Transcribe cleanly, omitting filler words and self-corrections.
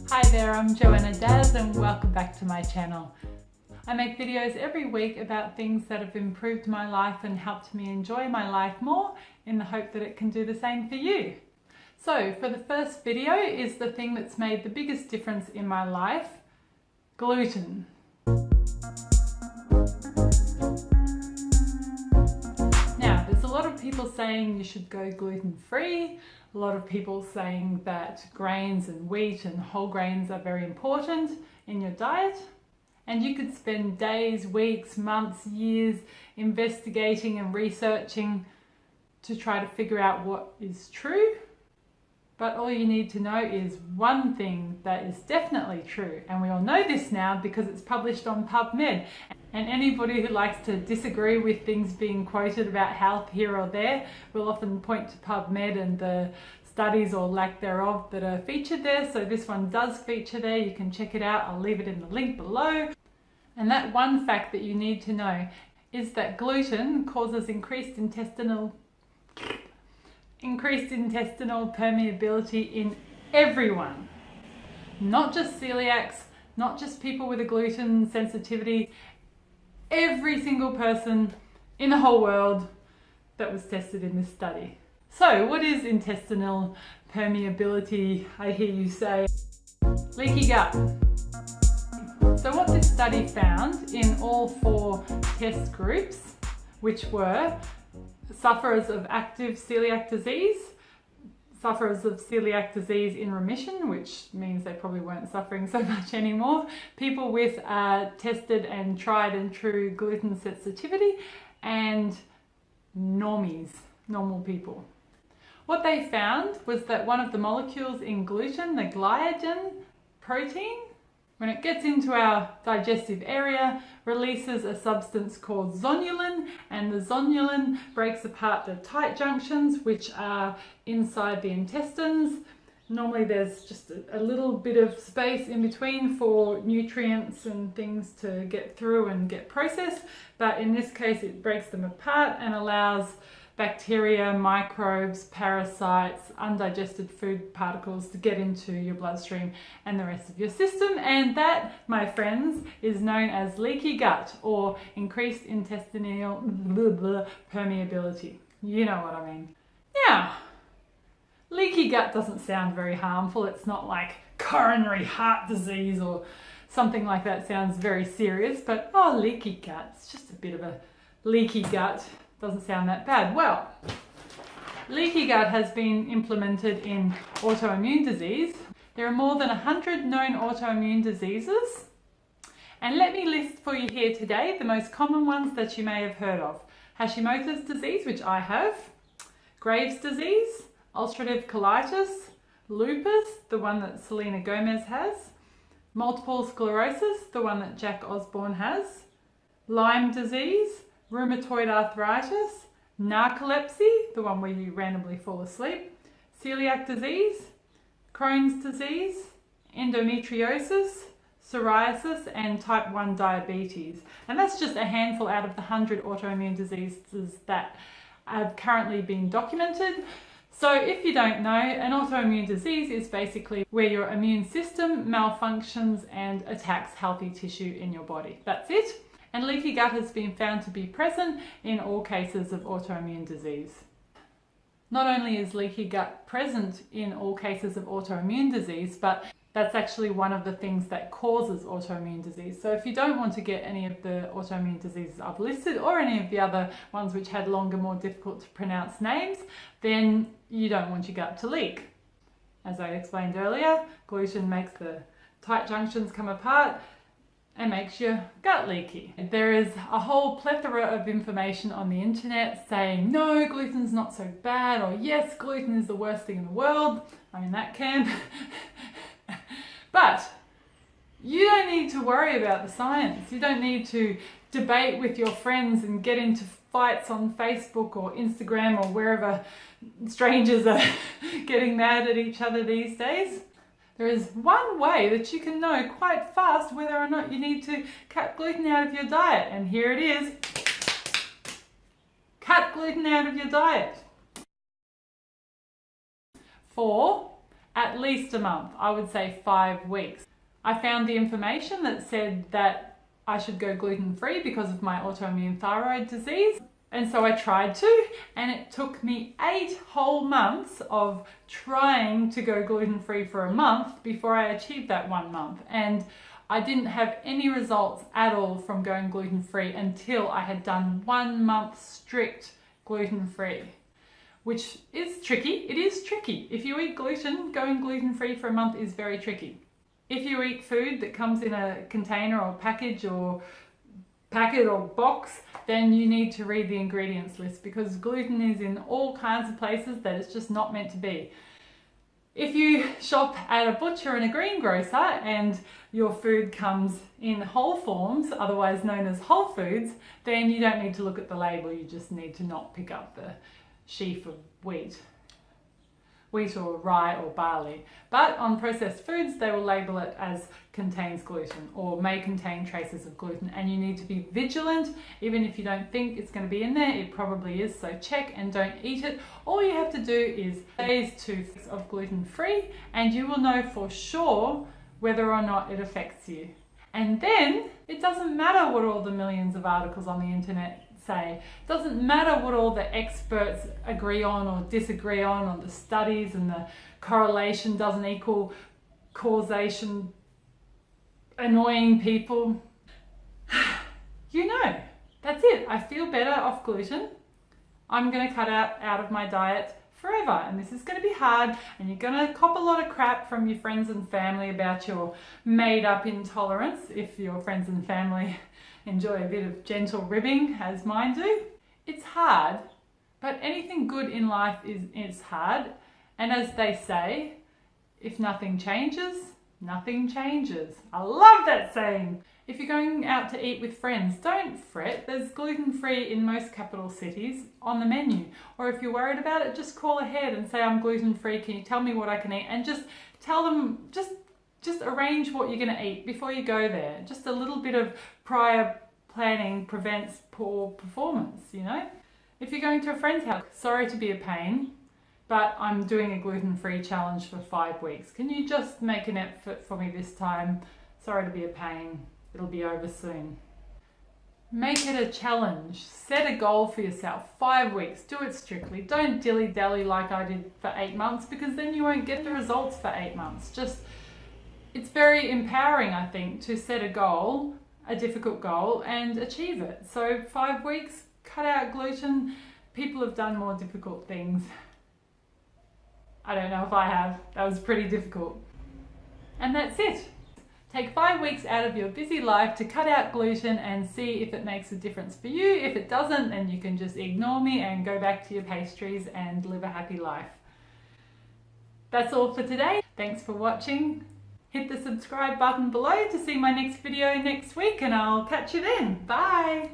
Hi there, I'm Joanna Daz and welcome back to my channel. I make videos every week about things that have improved my life and helped me enjoy my life more in the hope that it can do the same for you. So for the first video is the thing that's made the biggest difference in my life, gluten. Now, there's a lot of people saying you should go gluten-free, a lot of people saying that grains and wheat and whole grains are very important in your diet. And you could spend days, weeks, months, years investigating and researching to try to figure out what is true. But all you need to know is one thing that is definitely true. And we all know this now because it's published on PubMed. And anybody who likes to disagree with things being quoted about health here or there will often point to PubMed and the studies or lack thereof that are featured there. So this one does feature there. You can check it out. I'll leave it in the link below. And that one fact that you need to know is that gluten causes increased intestinal permeability in everyone. Not just celiacs, not just people with a gluten sensitivity, every single person in the whole world that was tested in this study. So what is intestinal permeability, I hear you say? Leaky gut. So what this study found in all 4 test groups, which were sufferers of active celiac disease, sufferers of celiac disease in remission, which means they probably weren't suffering so much anymore, people with tested and tried and true gluten sensitivity, and normies, normal people. What they found was that one of the molecules in gluten, the gliadin protein, when it gets into our digestive area, releases a substance called zonulin, and the zonulin breaks apart the tight junctions, which are inside the intestines. Normally there's just a little bit of space in between for nutrients and things to get through and get processed, but in this case it breaks them apart and allows bacteria, microbes, parasites, undigested food particles to get into your bloodstream and the rest of your system. And that, my friends, is known as leaky gut or increased intestinal permeability. You know what I mean. Now, leaky gut doesn't sound very harmful. It's not like coronary heart disease or something like that. Sounds very serious, but oh, leaky gut, it's just a bit of a leaky gut. Doesn't sound that bad. Well, leaky gut has been implemented in autoimmune disease. There are more than 100 known autoimmune diseases. And let me list for you here today the most common ones that you may have heard of. Hashimoto's disease, which I have, Graves' disease, ulcerative colitis, lupus, the one that Selena Gomez has, multiple sclerosis, the one that Jack Osborne has, Lyme disease, rheumatoid arthritis, narcolepsy, the one where you randomly fall asleep, celiac disease, Crohn's disease, endometriosis, psoriasis, and type 1 diabetes. And that's just a handful out of the 100 autoimmune diseases that have currently been documented. So if you don't know, an autoimmune disease is basically where your immune system malfunctions and attacks healthy tissue in your body. That's it. And leaky gut has been found to be present in all cases of autoimmune disease. Not only is leaky gut present in all cases of autoimmune disease, but that's actually one of the things that causes autoimmune disease. So if you don't want to get any of the autoimmune diseases I've listed or any of the other ones which had longer, more difficult to pronounce names, then you don't want your gut to leak. As I explained earlier, gluten makes the tight junctions come apart and makes your gut leaky. There is a whole plethora of information on the internet saying, no, gluten's not so bad, or yes, gluten is the worst thing in the world. I'm in that camp. But you don't need to worry about the science. You don't need to debate with your friends and get into fights on Facebook or Instagram or wherever strangers are getting mad at each other these days. There is one way that you can know quite fast whether or not you need to cut gluten out of your diet, and here it is. Cut gluten out of your diet. for at least a month. I would say 5 weeks. I found the information that said that I should go gluten-free because of my autoimmune thyroid disease. And so I tried to, and it took me 8 whole months of trying to go gluten-free for a month before I achieved that 1 month. And I didn't have any results at all from going gluten-free until I had done 1 month strict gluten-free, which is tricky. It is tricky. If you eat gluten, going gluten-free for a month is very tricky. If you eat food that comes in a container or package or packet or box, then you need to read the ingredients list, because gluten is in all kinds of places that it's just not meant to be. If you shop at a butcher and a greengrocer and your food comes in whole forms, otherwise known as whole foods, then you don't need to look at the label. You just need to not pick up the sheaf of wheat or rye or barley. But on processed foods, they will label it as contains gluten or may contain traces of gluten, and you need to be vigilant. Even if you don't think it's going to be in there, it probably is, so check and don't eat it. All you have to do is days 2 of gluten-free, and you will know for sure whether or not it affects you. And then it doesn't matter what all the millions of articles on the internet say. It doesn't matter what all the experts agree on or disagree on the studies, and the correlation doesn't equal causation. Annoying people. You know, that's it. I feel better off gluten. I'm going to cut out of my diet forever, and this is going to be hard, and you're going to cop a lot of crap from your friends and family about your made-up intolerance, if your friends and family enjoy a bit of gentle ribbing as mine do. It's hard, but anything good in life is hard. And as they say, if nothing changes, nothing changes. I love that saying. If you're going out to eat with friends, don't fret. There's gluten-free in most capital cities on the menu. Or if you're worried about it, just call ahead and say, I'm gluten-free, can you tell me what I can eat? And just tell them, just arrange what you're going to eat before you go there. Just a little bit of prior planning prevents poor performance, you know? If you're going to a friend's house, sorry to be a pain, but I'm doing a gluten-free challenge for 5 weeks. Can you just make an effort for me this time? Sorry to be a pain. It'll be over soon. Make it a challenge. Set a goal for yourself. 5 weeks. Do it strictly. Don't dilly-dally like I did for 8 months, because then you won't get the results for 8 months. It's very empowering, I think, to set a goal, a difficult goal, and achieve it. So 5 weeks, cut out gluten. People have done more difficult things. I don't know if I have. That was pretty difficult. And that's it. Take 5 weeks out of your busy life to cut out gluten and see if it makes a difference for you. If it doesn't, then you can just ignore me and go back to your pastries and live a happy life. That's all for today. Thanks for watching. Hit the subscribe button below to see my next video next week, and I'll catch you then. Bye!